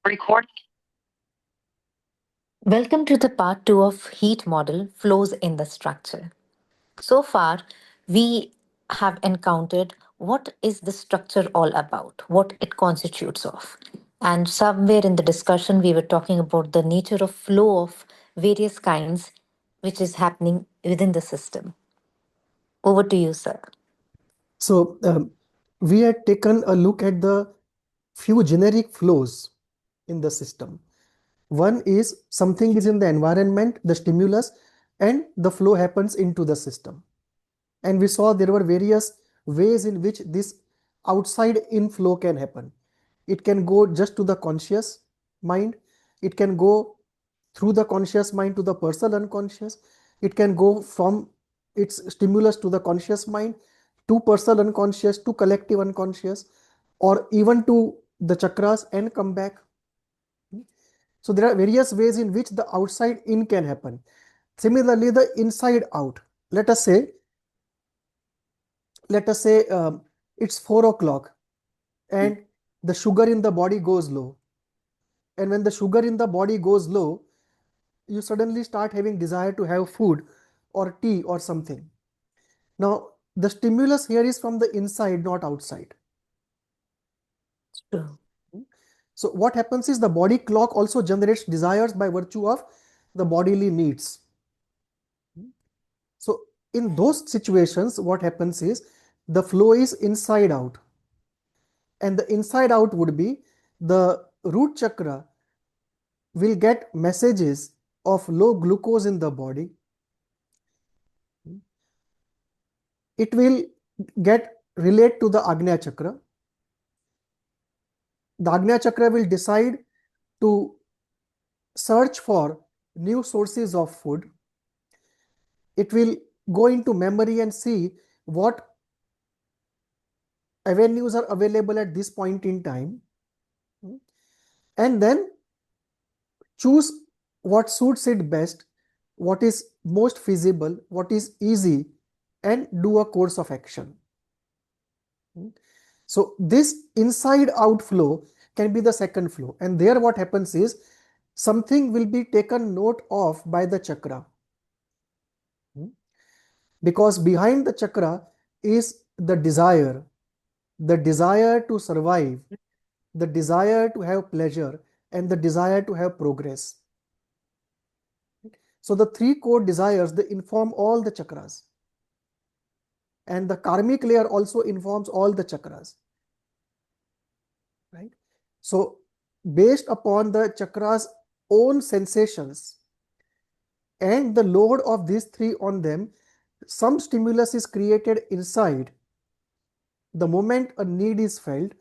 Record. Welcome to the part 2 of heat model flows in the structure. So far, we have encountered what is the structure all about, what it constitutes of. And somewhere in the discussion, we were talking about the nature of flow of various kinds which is happening within the system. Over to you, sir. So we had taken a look at the few generic flows in the system. One is something is in the environment, the stimulus, and the flow happens into the system. And we saw there were various ways in which this outside inflow can happen. It can go just to the conscious mind. It can go through the conscious mind to the personal unconscious. It can go from its stimulus to the conscious mind, to personal unconscious, to collective unconscious, or even to the chakras and come back. So there are various ways in which the outside in can happen. Similarly, the inside out. Let us say it's 4 o'clock and the sugar in the body goes low. And when the sugar in the body goes low, you suddenly start having desire to have food or tea or something. Now, the stimulus here is from the inside, not outside. True. So what happens is the body clock also generates desires by virtue of the bodily needs. So in those situations, what happens is the flow is inside out. And the inside out would be the root chakra will get messages of low glucose in the body. It will get relate to the Agnya chakra. The Agnya chakra will decide to search for new sources of food. It will go into memory and see what avenues are available at this point in time, and then choose what suits it best, what is most feasible, what is easy, and do a course of action. So this inside out flow can be the second flow, and there what happens is something will be taken note of by the chakra, because behind the chakra is the desire to survive, the desire to have pleasure, and the desire to have progress. So the three core desires, they inform all the chakras, and the karmic layer also informs all the chakras, right? So based upon the chakras own sensations and the load of these three on them, some stimulus is created inside the moment a need is felt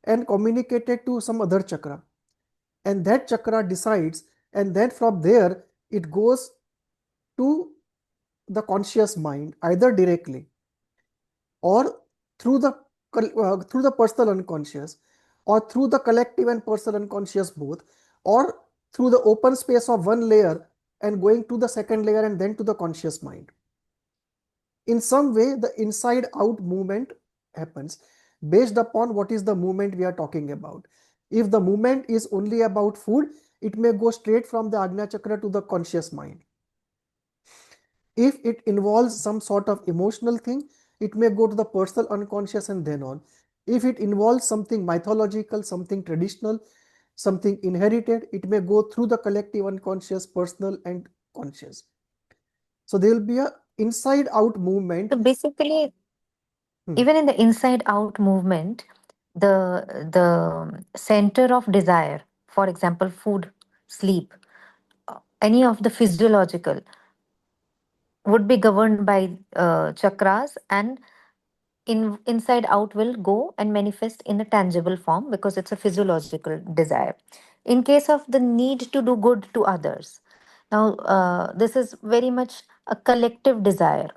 and communicated to some other chakra, and that chakra decides, and then from there it goes to the conscious mind either directly or through the personal unconscious, or through the collective and personal unconscious both, or through the open space of one layer and going to the second layer and then to the conscious mind. In some way, the inside out movement happens based upon what is the movement we are talking about. If the movement is only about food, it may go straight from the Agnya chakra to the conscious mind. If it involves some sort of emotional thing, it may go to the personal unconscious and then on. If it involves something mythological, something traditional, something inherited, it may go through the collective unconscious, personal and conscious. So there will be a inside out movement. So basically, even in the inside out movement, the center of desire, for example, food, sleep, any of the physiological would be governed by chakras, and inside out will go and manifest in a tangible form because it's a physiological desire. In case of the need to do good to others, now this is very much a collective desire,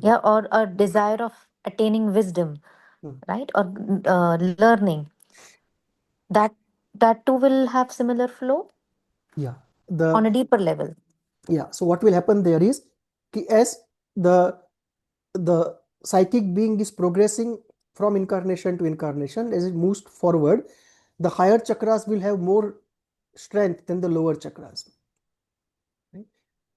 yeah, or a desire of attaining wisdom, right, or learning, that that too will have similar flow Yeah, on the a deeper level. yeah. So what will happen there is, as the psychic being is progressing from incarnation to incarnation, as it moves forward, the higher chakras will have more strength than the lower chakras. Right?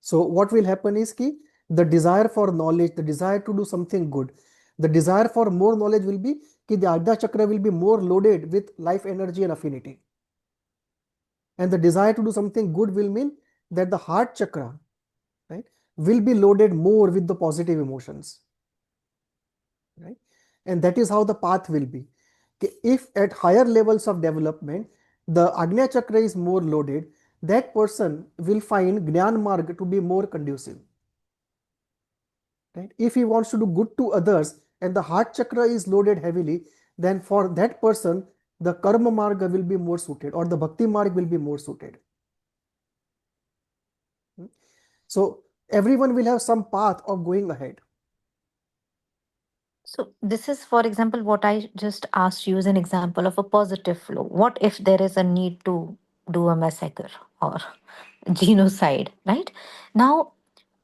So what will happen is ki the desire for knowledge, the desire to do something good, the desire for more knowledge will be ki the Ajna chakra will be more loaded with life energy and affinity. And the desire to do something good will mean that the heart chakra, right, will be loaded more with the positive emotions. Right? And that is how the path will be. If at higher levels of development, the Agnya chakra is more loaded, that person will find Gnan Marg to be more conducive. Right? If he wants to do good to others and the heart chakra is loaded heavily, then for that person, the Karma Marg will be more suited or the Bhakti Marg will be more suited. So everyone will have some path of going ahead. So this is, for example, what I just asked you as an example of a positive flow. What if there is a need to do a massacre or genocide, right? Now,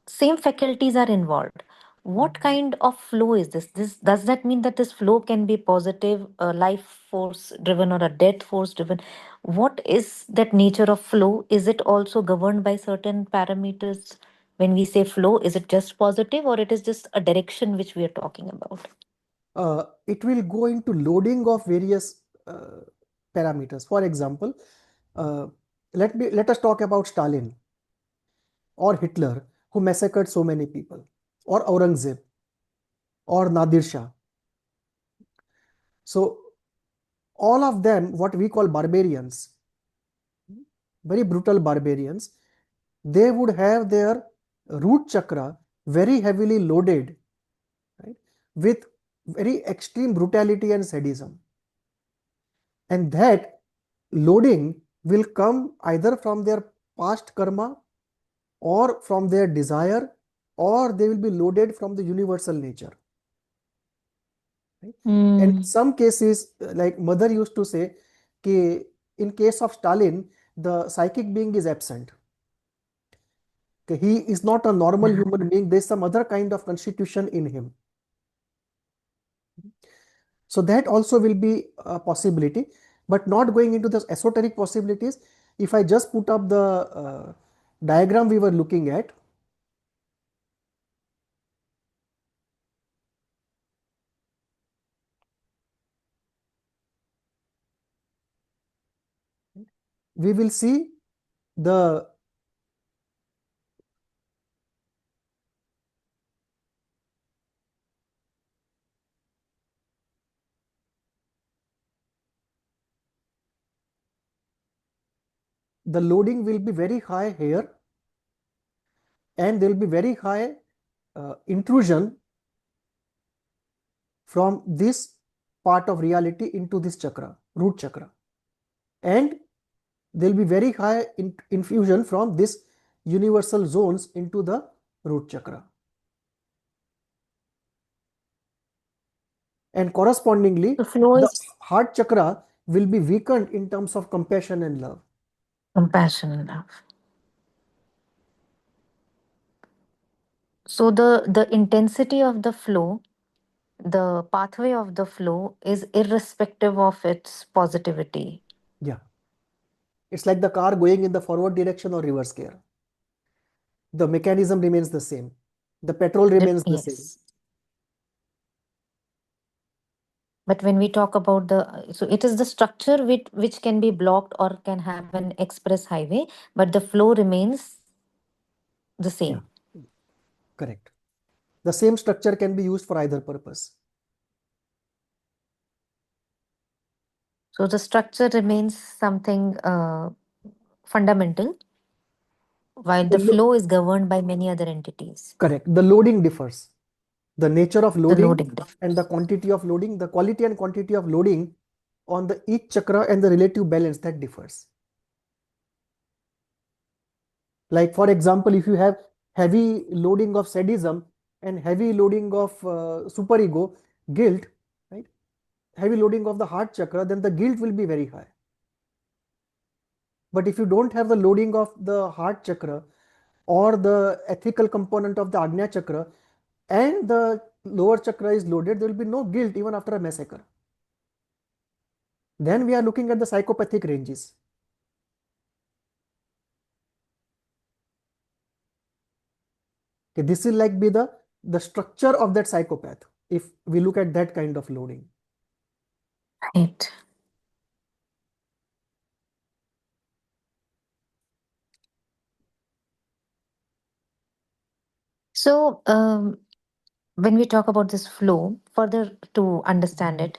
same faculties are involved. What kind of flow is this? This does that mean that this flow can be positive, life force driven, or a death force driven? What is that nature of flow? Is it also governed by certain parameters? When we say flow, is it just positive, or it is just a direction which we are talking about? It will go into loading of various parameters. For example, uh, let us talk about Stalin or Hitler, who massacred so many people, or Aurangzeb or Nadir Shah. So all of them, what we call barbarians, very brutal barbarians, they would have their root chakra very heavily loaded, right, with very extreme brutality and sadism. And that loading will come either from their past karma or from their desire, or they will be loaded from the universal nature. Right? And in Hmm. some cases, like mother used to say, कि in case of Stalin, the psychic being is absent. He is not a normal human being. There is some other kind of constitution in him. So that also will be a possibility, but not going into the esoteric possibilities. If I just put up the diagram we were looking at, we will see the loading will be very high here, and there will be very high intrusion from this part of reality into this chakra, root chakra, and there will be very high infusion from this universal zones into the root chakra. And correspondingly, The flow the is heart chakra will be weakened in terms of compassion and love. compassion and love. So the intensity of the flow, the pathway of the flow is irrespective of its positivity. Yeah, it's like the car going in the forward direction or reverse gear. The mechanism remains the same. The petrol remains the same. Yes. But when we talk about the, so it is the structure which can be blocked or can have an express highway, but the flow remains the Yeah, same. correct. The same structure can be used for either purpose. So the structure remains something fundamental, while The the flow is governed by many other entities. correct. The loading differs. The nature of The loading loading and the differs. quantity of loading, the quality and quantity of loading on the each chakra and the relative balance, that differs. Like for example, if you have heavy loading of sadism and heavy loading of superego, guilt, right? Heavy loading of the heart chakra, then the guilt will be very high. But if you don't have the loading of the heart chakra or the ethical component of the Agnya chakra and the lower chakra is loaded, there will be no guilt even after a massacre. Then we are looking at the psychopathic ranges. Okay, this will like be the structure of that psychopath if we look at that kind of loading. Right. So, when we talk about this flow, further to understand it,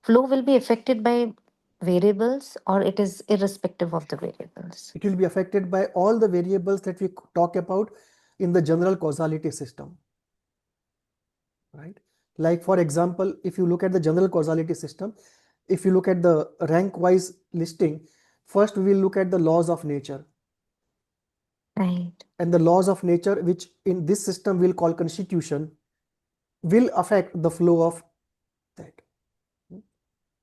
flow will be affected by variables or it is irrespective of the variables? It will be affected by all the variables that we talk about in the general causality system, right? Like for example, if you look at the general causality system, if you look at the rank wise listing, first we will look at the laws of nature. Right. And the laws of nature, which in this system we'll call constitution, will affect the flow of that,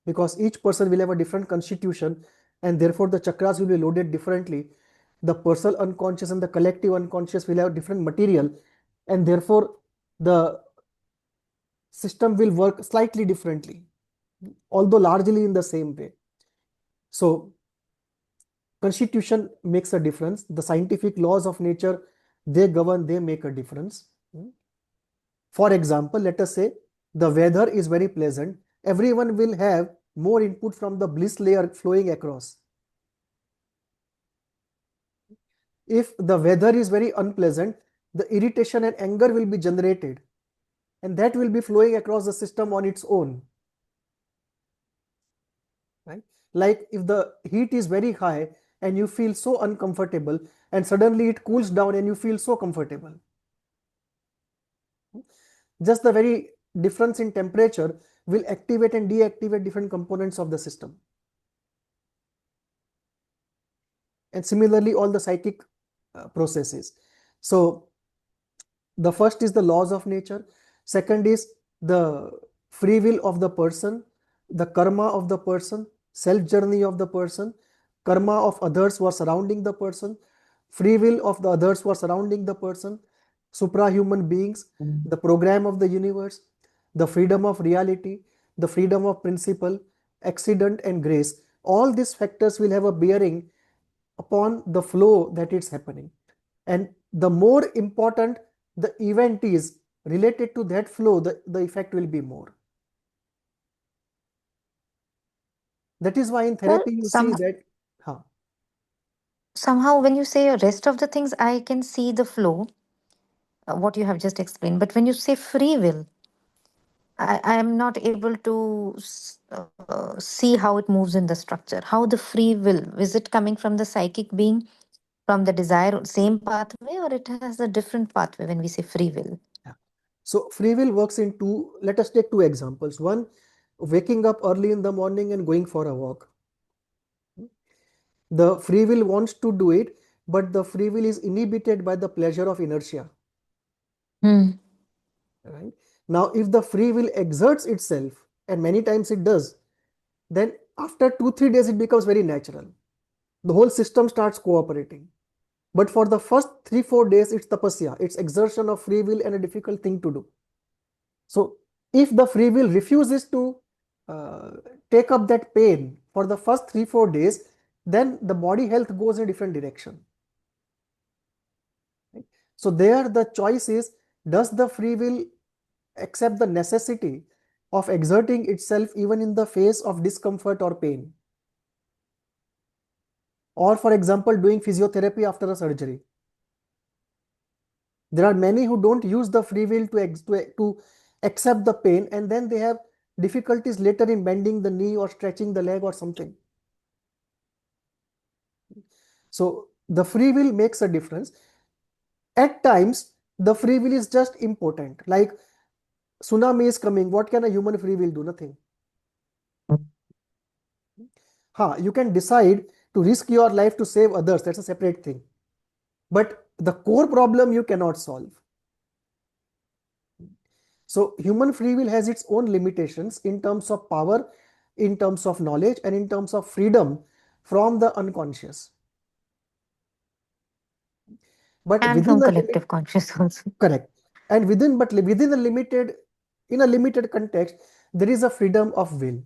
because each person will have a different constitution and therefore the chakras will be loaded differently. The personal unconscious and the collective unconscious will have different material, and therefore the system will work slightly differently, although largely in the same way. So constitution makes a difference. The scientific laws of nature, they govern, they make a difference. For example, let us say the weather is very pleasant. Everyone will have more input from the bliss layer flowing across. If the weather is very unpleasant, the irritation and anger will be generated, and that will be flowing across the system on its own. Right? Like if the heat is very high and you feel so uncomfortable, and suddenly it cools down and you feel so comfortable. Just the very difference in temperature will activate and deactivate different components of the system. And similarly, all the psychic processes. So the first is the laws of nature. Second is the free will of the person, the karma of the person, self journey of the person, karma of others who are surrounding the person, free will of the others who are surrounding the person, suprahuman beings, the program of the universe, the freedom of reality, the freedom of principle, accident and grace. All these factors will have a bearing upon the flow that is happening. And the more important the event is related to that flow, the effect will be more. That is why in Well, therapy you see that, huh, somehow when you say rest of the things, I can see the flow, what you have just explained. But when you say free will, I am not able to see how it moves in the structure. How the free will, is it coming from the psychic being, from the desire, same pathway, or it has a different pathway when we say free will? yeah. So free will works in two, let us take two examples. One, waking up early in the morning and going for a walk. The free will wants to do it, but the free will is inhibited by the pleasure of inertia. Hmm. Right? Now, if the free will exerts itself, and many times it does, then after 2-3 days it becomes very natural. The whole system starts cooperating. But for the first 3-4 days, it's tapasya, it's exertion of free will and a difficult thing to do. So, if the free will refuses to uh, take up that pain for the first 3-4 days, then the body health goes in a different direction. Right? So, there the choice is, does the free will accept the necessity of exerting itself even in the face of discomfort or pain? Or, for example, doing physiotherapy after a surgery. There are many who don't use the free will to accept the pain, and then they have difficulties later in bending the knee or stretching the leg or something. So the free will makes a difference. At times, the free will is just impotent. Like tsunami is coming, what can a human free will do? Nothing. You can decide to risk your life to save others. That's a separate thing. But the core problem you cannot solve. So human free will has its own limitations in terms of power, in terms of knowledge, and in terms of freedom from the unconscious. But And within from a limit, collective conscious also. correct. And within a limited, in a limited context, there is a freedom of will.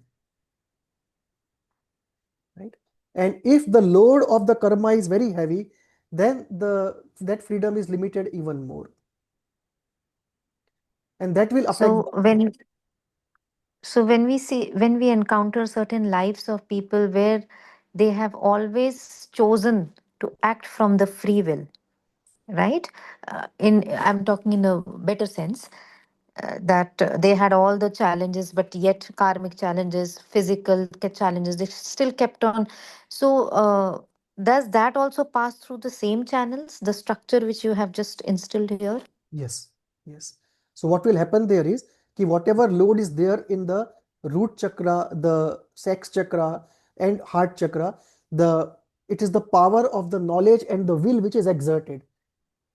Right? And if the load of the karma is very heavy, then that freedom is limited even more. and that will affect So when we encounter certain lives of people where they have always chosen to act from the free will, right? In I'm talking in a better sense, that they had all the challenges, but yet karmic challenges, physical challenges, they still kept on. So does that also pass through the same channels, the structure which you have just instilled here? yes, yes. So what will happen there is कि whatever load is there in the root chakra, the sex chakra and heart chakra, the it is the power of the knowledge and the will which is exerted.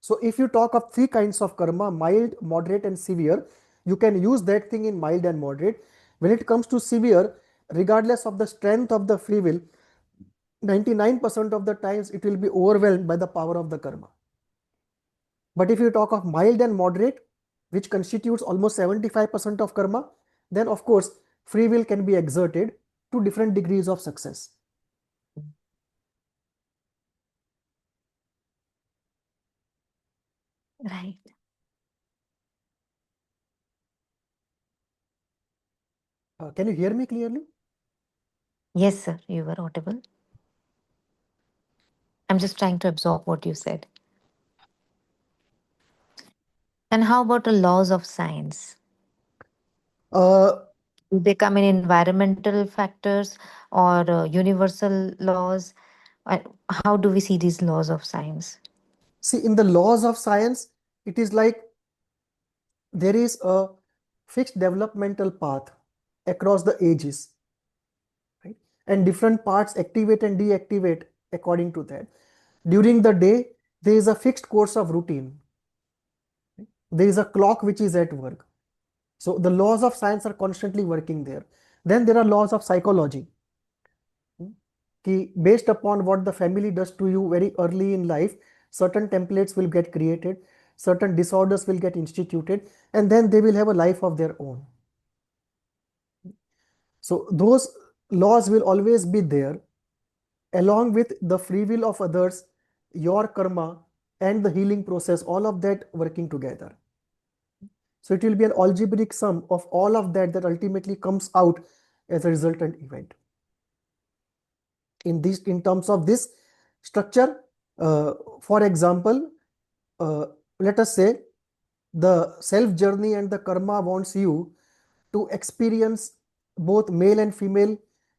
So if you talk of three kinds of karma, mild, moderate and severe, you can use that thing in mild and moderate. When it comes to severe, regardless of the strength of the free will, 99% of the times it will be overwhelmed by the power of the karma. But if you talk of mild and moderate, which constitutes almost 75% of karma, then of course free will can be exerted to different degrees of success. Right. Can you hear me clearly? Yes, sir, you were audible. I'm just trying to absorb what you said. And how about the laws of science? Uh, Do they come in environmental factors or universal laws? Uh, How do we see these laws of science? See, in the laws of science, it is like there is a fixed developmental path across the ages, right? And different parts activate and deactivate according to that. During the day, there is a fixed course of routine. There is a clock which is at work. So the laws of science are constantly working there. Then there are laws of psychology. Based upon what the family does to you very early in life, certain templates will get created, certain disorders will get instituted, and then they will have a life of their own. So those laws will always be there, along with the free will of others, your karma, and the healing process, all of that working together. So it will be an algebraic sum of all of that that ultimately comes out as a resultant event. In terms of this structure, for example, uh, let us say the self journey and the karma wants you to experience both male and female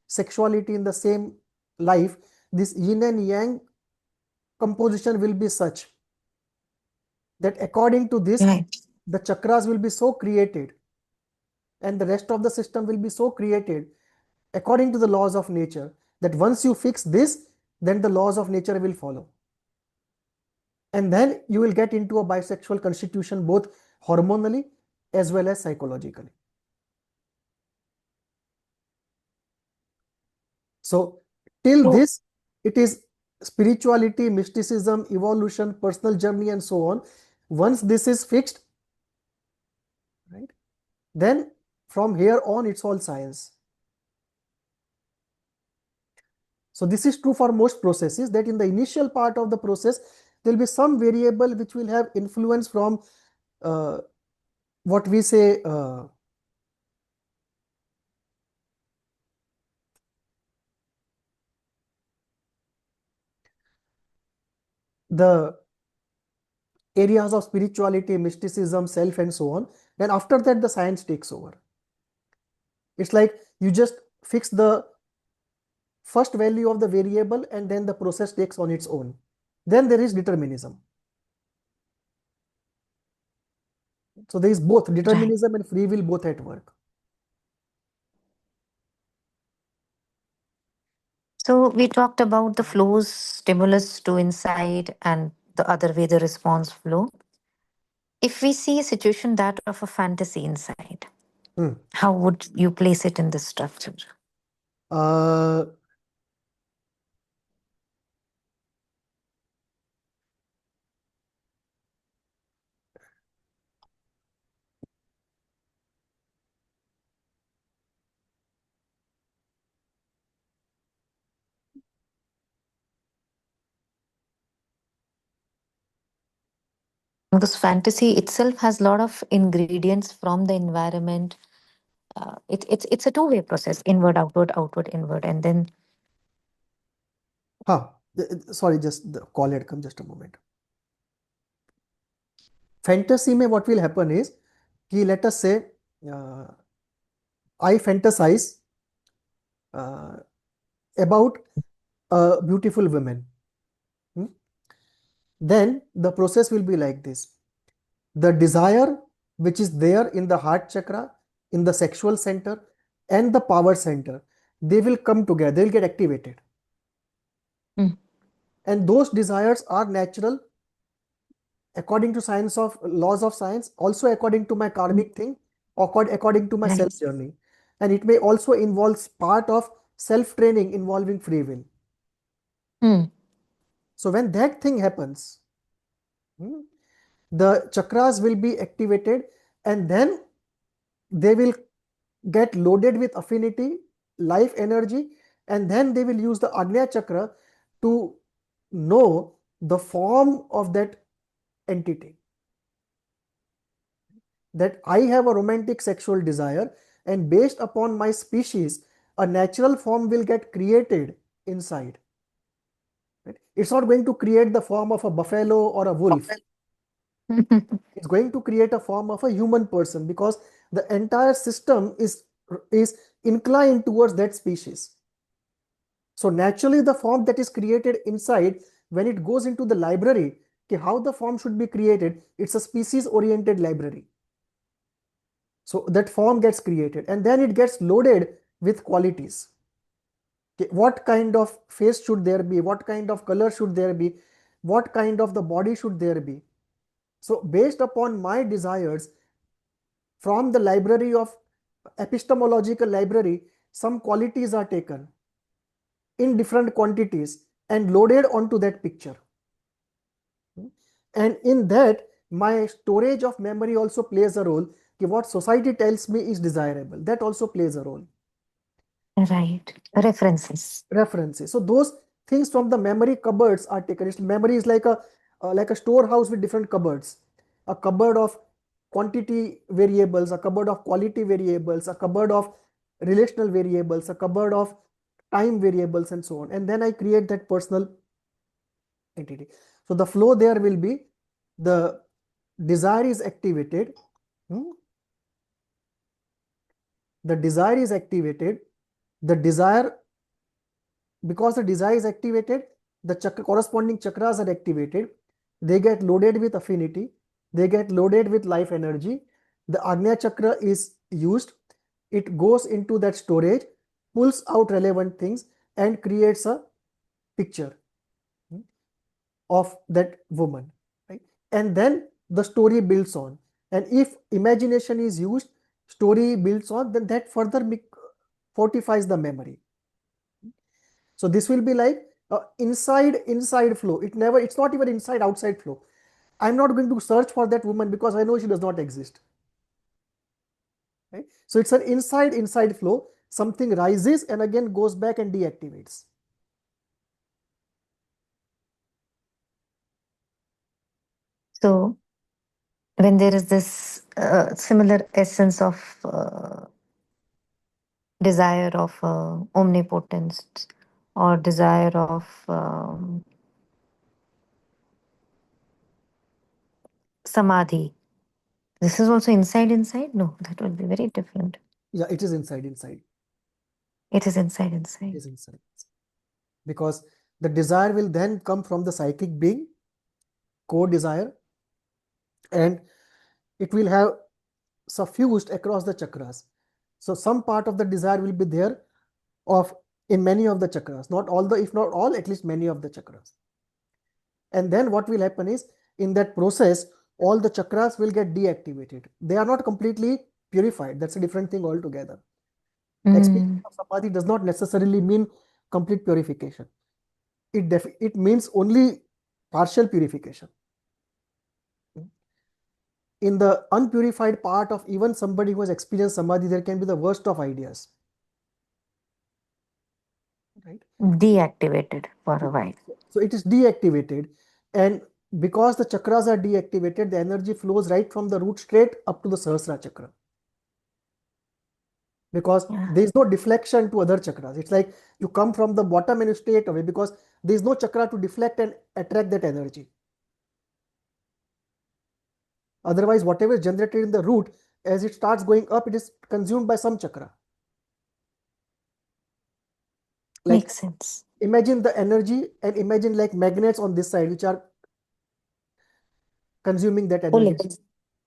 sexuality in the same life. This yin and yang composition will be such that according to this, Right. the chakras will be so created and the rest of the system will be so created according to the laws of nature that once you fix this, then the laws of nature will follow. And then you will get into a bisexual constitution both hormonally as well as psychologically. So till So, this, it is spirituality, mysticism, evolution, personal journey, and so on. Once this is fixed, right, then from here on, it's all science. So this is true for most processes, that in the initial part of the process, there will be some variable which will have influence from uh, what we say the areas of spirituality, mysticism, self, and so on. Then after that, the science takes over. It's like you just fix the first value of the variable and then the process takes on its own. Then there is determinism. So there is both right. determinism and free will both at work. So we talked about the flows, stimulus to inside, and the other way, the response flow. If we see a situation that of a fantasy inside, Hmm. how would you place it in the structure? Uh, Because fantasy itself has a lot of ingredients from the environment. It's a two-way process: inward, outward, outward, inward, and then हाँ, sorry, just the call had come, just a moment. Fantasy में what will happen is कि let us say uh, I fantasize uh, about a beautiful woman. Hmm? Then the process will be like this. The desire which is there in the heart chakra, in the sexual center and the power center, they will come together, they will get activated. mm, And those desires are natural according to science of laws of science, also according to my karmic thing, according to my right. self journey. And it may also involve part of self training involving free will. Mm, So when that thing happens, hmm, the chakras will be activated and then they will get loaded with affinity, life energy, and then they will use the Agnya chakra to know the form of that entity. That I have a romantic sexual desire, and based upon my species, a natural form will get created inside. Right? It's not going to create the form of a buffalo or a wolf. It's going to create a form of a human person because the entire system is inclined towards that species. So naturally, the form that is created inside, when it goes into the library, okay, how the form should be created, it's a species-oriented library. So that form gets created and then it gets loaded with qualities. Okay, what kind of face should there be? What kind of color should there be? What kind of the body should there be? So based upon my desires, from the library of epistemological library, some qualities are taken in different quantities and loaded onto that picture. And in that, my storage of memory also plays a role. What society tells me is desirable, that also plays a role. right. References. References. So those things from the memory cupboards are taken. Memory is like a storehouse with different cupboards. A cupboard of quantity variables, a cupboard of quality variables, a cupboard of relational variables, a cupboard of time variables, and so on. And then I create that personal entity. So the flow there will be the desire is activated. Hmm? The desire is activated. The desire, because the desire is activated, the corresponding chakras are activated. They get loaded with affinity. They get loaded with life energy. The Agnya chakra is used. It goes into that storage, pulls out relevant things, and creates a picture of that woman. Right? And then the story builds on. And if imagination is used, story builds on, then that further fortifies the memory. So this will be like inside flow. It's not even inside outside flow. I'm not going to search for that woman because I know she does not exist. Right? So it's an inside flow. Something rises and again goes back and deactivates. So when there is this similar essence of desire of omnipotence or desire of samadhi, this is also inside. No, that would be very different. Yeah, it is inside. It is inside It inside. is inside. Because the desire will then come from the psychic being, core desire, and it will have suffused across the chakras. So some part of the desire will be there of in many of the chakras, not all the, if not all, at least many of the chakras. And then what will happen is in that process, all the chakras will get deactivated. They are not completely purified. That's a different thing altogether. Experience Mm. of samadhi does not necessarily mean complete purification. It means only partial purification. In the unpurified part of even somebody who has experienced samadhi, there can be the worst of ideas. Right? Deactivated for a while. So it is deactivated, and because the chakras are deactivated, the energy flows right from the root straight up to the Sahasrara chakra. Because there is no deflection to other chakras. It's like you come from the bottom and you straight away, because there is no chakra to deflect and attract that energy. Otherwise, whatever is generated in the root, as it starts going up, it is consumed by some chakra. Like, Makes sense. imagine the energy and imagine like magnets on this side, which are consuming that energy. Pulling.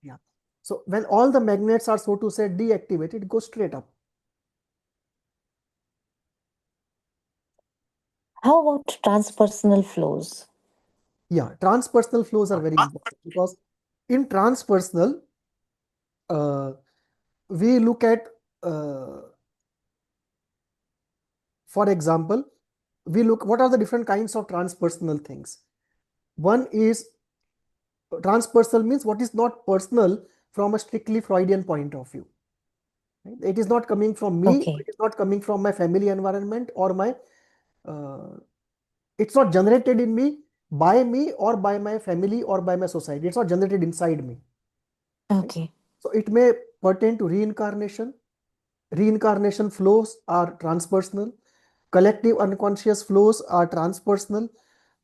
Yeah. So when all the magnets are, so to say, deactivated, it goes straight up. How about transpersonal flows? Yeah, transpersonal flows are very important, because in transpersonal, we look at, for example, we look what are the different kinds of transpersonal things. One is transpersonal means what is not personal from a strictly Freudian point of view. Right? It is not coming from me, Okay. it is not coming from my family environment or my, it's not generated in me or by my family or by my society. It's not generated inside me. Right? Okay. So it may pertain to reincarnation. Reincarnation flows are transpersonal. Collective unconscious flows are transpersonal.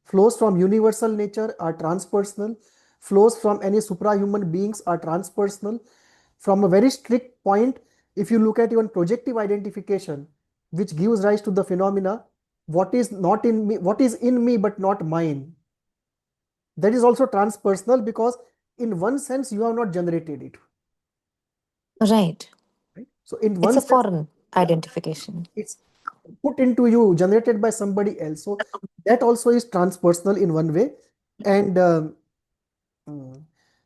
Flows from universal nature are transpersonal. Flows from any suprahuman beings are transpersonal. From a very strict point, if you look at even projective identification, which gives rise to the phenomena, what is not in me, what is in me but not mine, that is also transpersonal, because in one sense you have not generated it. Right. Right? So in It's one a sense, foreign yeah, identification. it's put into you, generated by somebody else. So that also is transpersonal in one way. And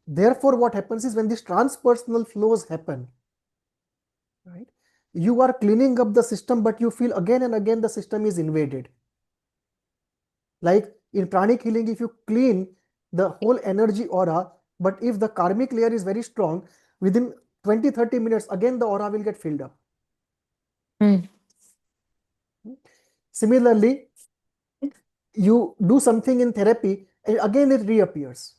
therefore, what happens is when these transpersonal flows happen, right, you are cleaning up the system, but you feel again and again the system is invaded. Like in pranic healing, if you clean the whole energy aura, but if the karmic layer is very strong, within 20-30 minutes, again the aura will get filled up. Mm. Similarly, you do something in therapy and again it reappears.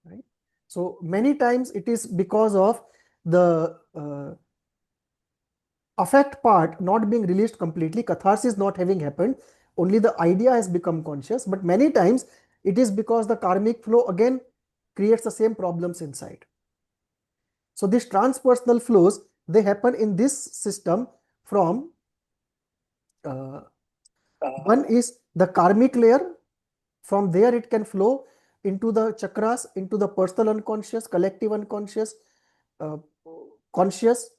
Right? So many times it is because of the affect part not being released completely, catharsis not having happened, only the idea has become conscious, but many times it is because the karmic flow again creates the same problems inside. So these transpersonal flows, they happen in this system from one is the karmic layer. From there it can flow into the chakras, into the personal unconscious, collective unconscious, uh, conscious,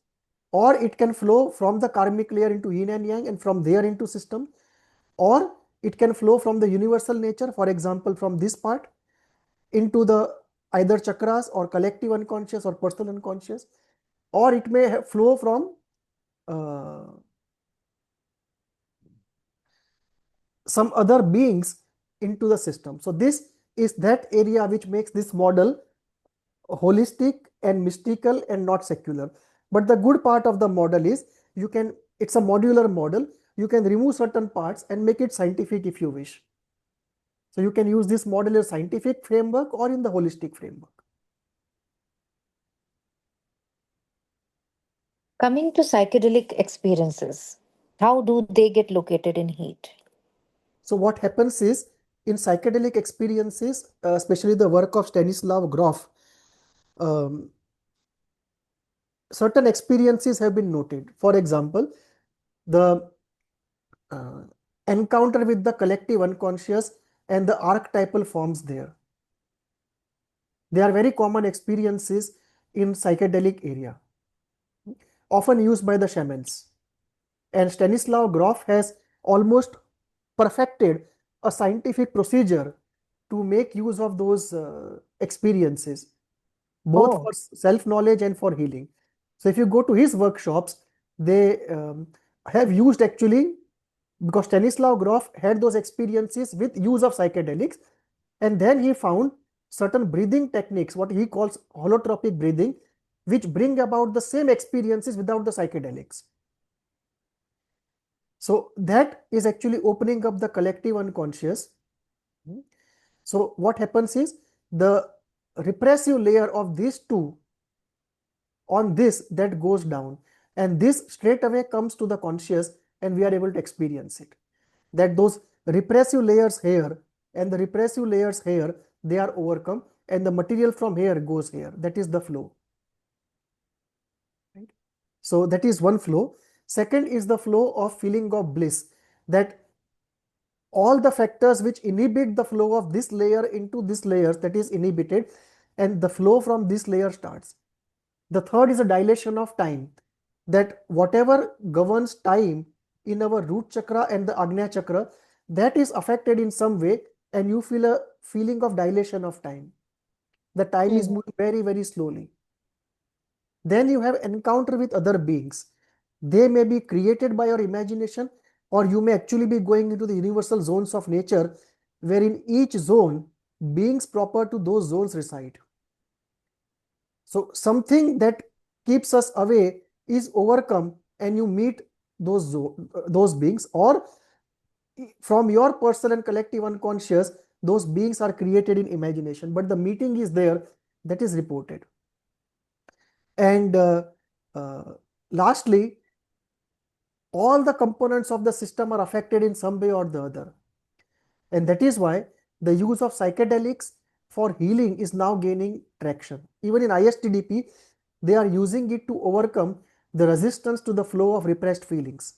or it can flow from the karmic layer into yin and yang and from there into system, or it can flow from the universal nature, for example from this part into the either chakras or collective unconscious or personal unconscious, or it may flow from uh, some other beings into the system. So this is that area which makes this model holistic and mystical and not secular. But the good part of the model is you can, it's a modular model, you can remove certain parts and make it scientific if you wish. So you can use this model in a scientific framework or in the holistic framework. Coming to psychedelic experiences, how do they get located in heat? So what happens is in psychedelic experiences, especially the work of Stanislav Grof, um, certain experiences have been noted. For example, the uh, encounter with the collective unconscious and the archetypal forms there. They are very common experiences in psychedelic area, often used by the shamans. And Stanislav Grof has almost perfected a scientific procedure to make use of those experiences, both Oh, for self-knowledge and for healing. So if you go to his workshops, they have used actually, because Stanislav Grof had those experiences with use of psychedelics, and then he found certain breathing techniques, what he calls holotropic breathing, which bring about the same experiences without the psychedelics. So that is actually opening up the collective unconscious So what happens is the repressive layer of these two on this that goes down, and this straight away comes to the conscious, and we are able to experience it. That those repressive layers here and the repressive layers here, they are overcome, and the material from here goes here. That is the flow. Right? So that is one flow. Second is the flow of feeling of bliss, that all the factors which inhibit the flow of this layer into this layer, that is inhibited, and the flow from this layer starts. The third is a dilation of time, that whatever governs time in our root chakra and the Agnya chakra, that is affected in some way, and you feel a feeling of dilation of time. The time is moving very, very slowly. Then you have encounter with other beings. They may be created by your imagination, or you may actually be going into the universal zones of nature, where in each zone, beings proper to those zones reside. So something that keeps us away is overcome, and you meet those beings, or from your personal and collective unconscious, those beings are created in imagination, but the meeting is there, that is reported. And uh, lastly, all the components of the system are affected in some way or the other. And that is why the use of psychedelics for healing is now gaining traction. Even in ISTDP, they are using it to overcome the resistance to the flow of repressed feelings,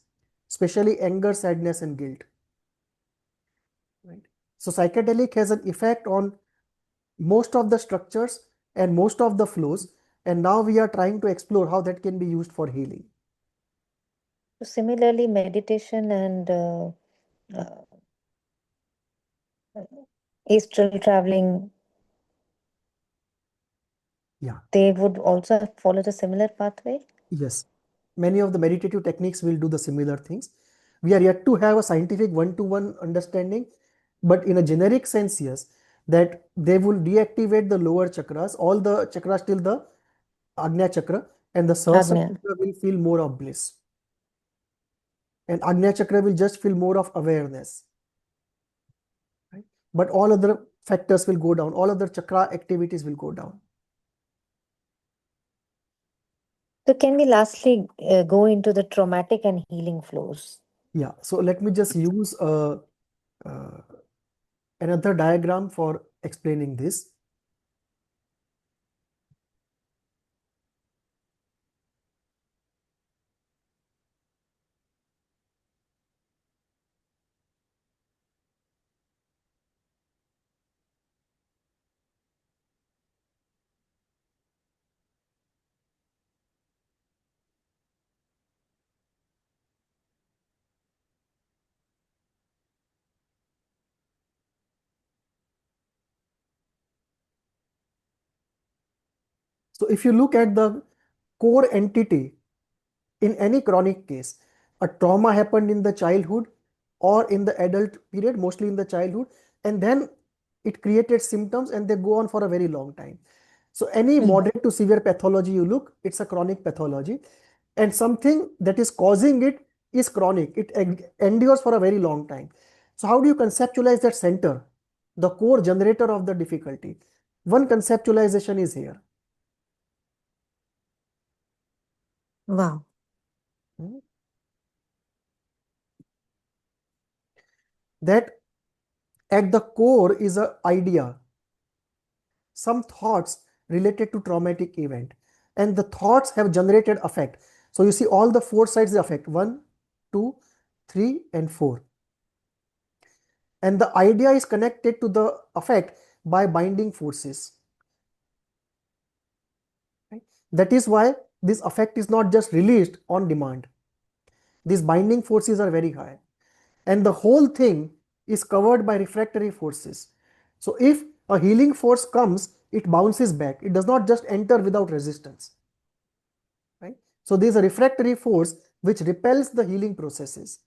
especially anger, sadness, and guilt. Right? So psychedelic has an effect on most of the structures and most of the flows, and now we are trying to explore how that can be used for healing. Similarly, meditation and uh, astral traveling, Yeah. they would also follow the similar pathway. Yes, many of the meditative techniques will do the similar things. We are yet to have a scientific one-to-one understanding, but in a generic sense, yes, that they will deactivate the lower chakras, all the chakras till the Agnya chakra, and the Sahasrara Agnya. chakra will feel more of bliss. And Agnya chakra will just feel more of awareness. Right? But all other factors will go down, all other chakra activities will go down. So, can we lastly go into the traumatic and healing flows? Yeah, so let me just use uh, another diagram for explaining this. So if you look at the core entity in any chronic case, a trauma happened in the childhood or in the adult period, mostly in the childhood, and then it created symptoms and they go on for a very long time. So any moderate to severe pathology you look, it's a chronic pathology, and something that is causing it is chronic. It endures for a very long time. So how do you conceptualize that center, the core generator of the difficulty? One conceptualization is here. Wow. That at the core is an idea, some thoughts related to traumatic event, and the thoughts have generated affect. So you see all the four sides of affect, 1, 2, 3, and 4. And the idea is connected to the affect by binding forces. Right? That is why this affect is not just released on demand. These binding forces are very high, and the whole thing is covered by refractory forces. So if a healing force comes, it bounces back. It does not just enter without resistance. Right? So there is a refractory force which repels the healing processes.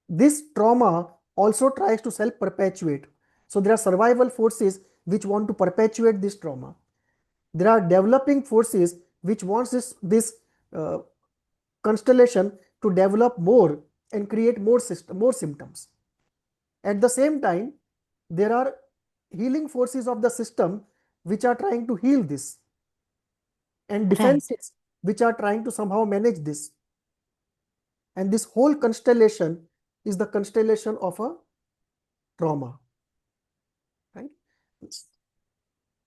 This trauma also tries to self-perpetuate. So there are survival forces which want to perpetuate this trauma. There are developing forces which wants this uh, constellation to develop more and create more symptoms. At the same time, there are healing forces of the system which are trying to heal this, and Right. defenses which are trying to somehow manage this. And this whole constellation is the constellation of a trauma, right?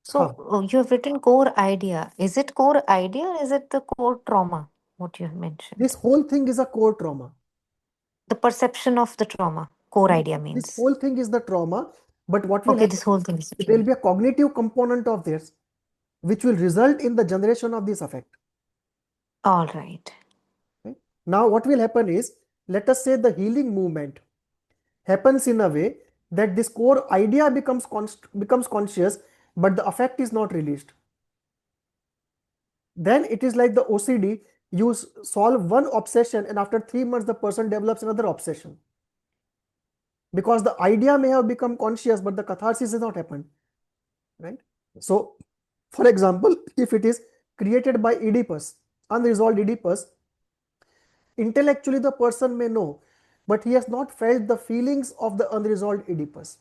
So you have written core idea. Is it core idea or is it the core trauma? What you have This mentioned? whole thing is a core trauma. The perception of the trauma. Core idea This means. whole thing is the trauma, but what will Okay, this happen whole is thing is the there will trauma. be a cognitive component of this which will result in the generation of this affect. All right. Okay? Now, what will happen is, let us say the healing movement happens in a way that this core idea becomes conscious, but the affect is not released. Then it is like the OCD, you solve one obsession and after 3 months the person develops another obsession. Because the idea may have become conscious, but the catharsis has not happened, right? So, for example, if it is created by Oedipus, unresolved Oedipus, intellectually the person may know, but he has not felt the feelings of the unresolved Oedipus.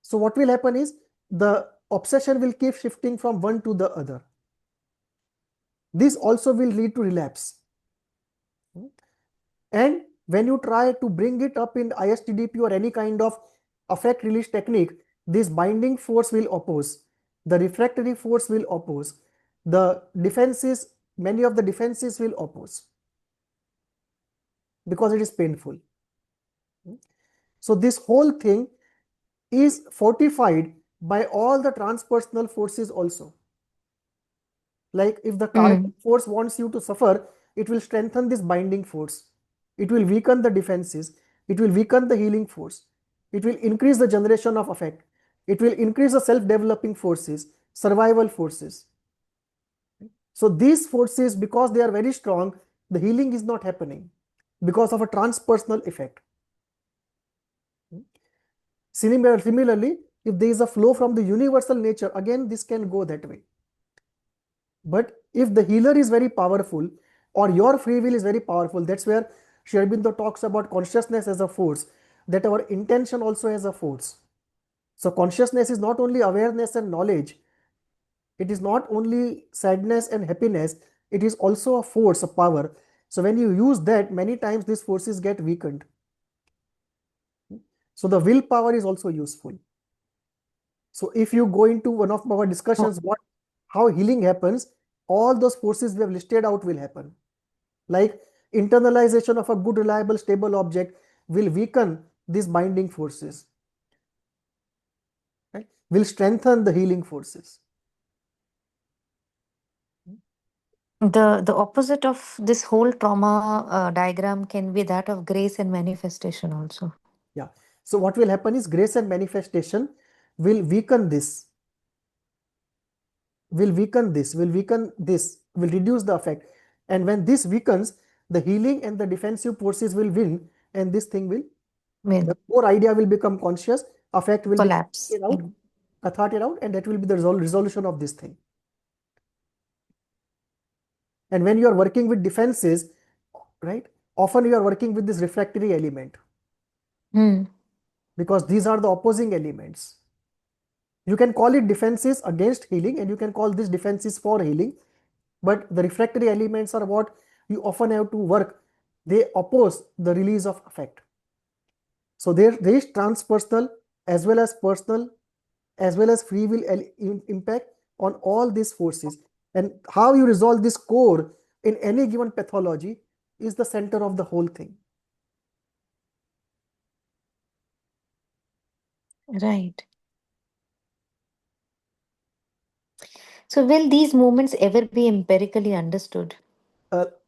So what will happen is the obsession will keep shifting from one to the other. This also will lead to relapse. And when you try to bring it up in ISTDP or any kind of affect release technique, this binding force will oppose, the refractory force will oppose, the defenses, many of the defenses will oppose because it is painful. So this whole thing is fortified by all the transpersonal forces also. Like if the karmic force wants you to suffer, it will strengthen this binding force. It will weaken the defenses. It will weaken the healing force. It will increase the generation of affect. It will increase the self-developing forces, survival forces. So these forces, because they are very strong, the healing is not happening because of a transpersonal effect. Similarly, if there is a flow from the universal nature, again this can go that way. But if the healer is very powerful or your free will is very powerful, that's where Sri Aurobindo talks about consciousness as a force, that our intention also has a force. So consciousness is not only awareness and knowledge, it is not only sadness and happiness, it is also a force, a power. So when you use that, many times these forces get weakened. So the willpower is also useful. So if you go into one of our discussions, how healing happens, all those forces we have listed out will happen. Like internalization of a good, reliable, stable object will weaken these binding forces, right? Will strengthen the healing forces. The opposite of this whole trauma diagram can be that of grace and manifestation also. Yeah. So what will happen is grace and manifestation will weaken this, will reduce the effect. And when this weakens, the healing and the defensive forces will win, and this thing will, Will the core idea will become conscious, affect will be collapse. catharted out, and that will be the resolution of this thing. And when you are working with defenses, right, often you are working with this refractory element because these are the opposing elements. You can call it defenses against healing and you can call this defenses for healing, but the refractory elements are what you often have to work. They oppose the release of affect. So there is transpersonal as well as personal as well as free will impact on all these forces. And how you resolve this core in any given pathology is the center of the whole thing. Right. So will these movements ever be empirically understood?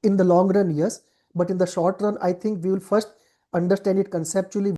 In the long run, yes, but in the short run, I think we will first understand it conceptually.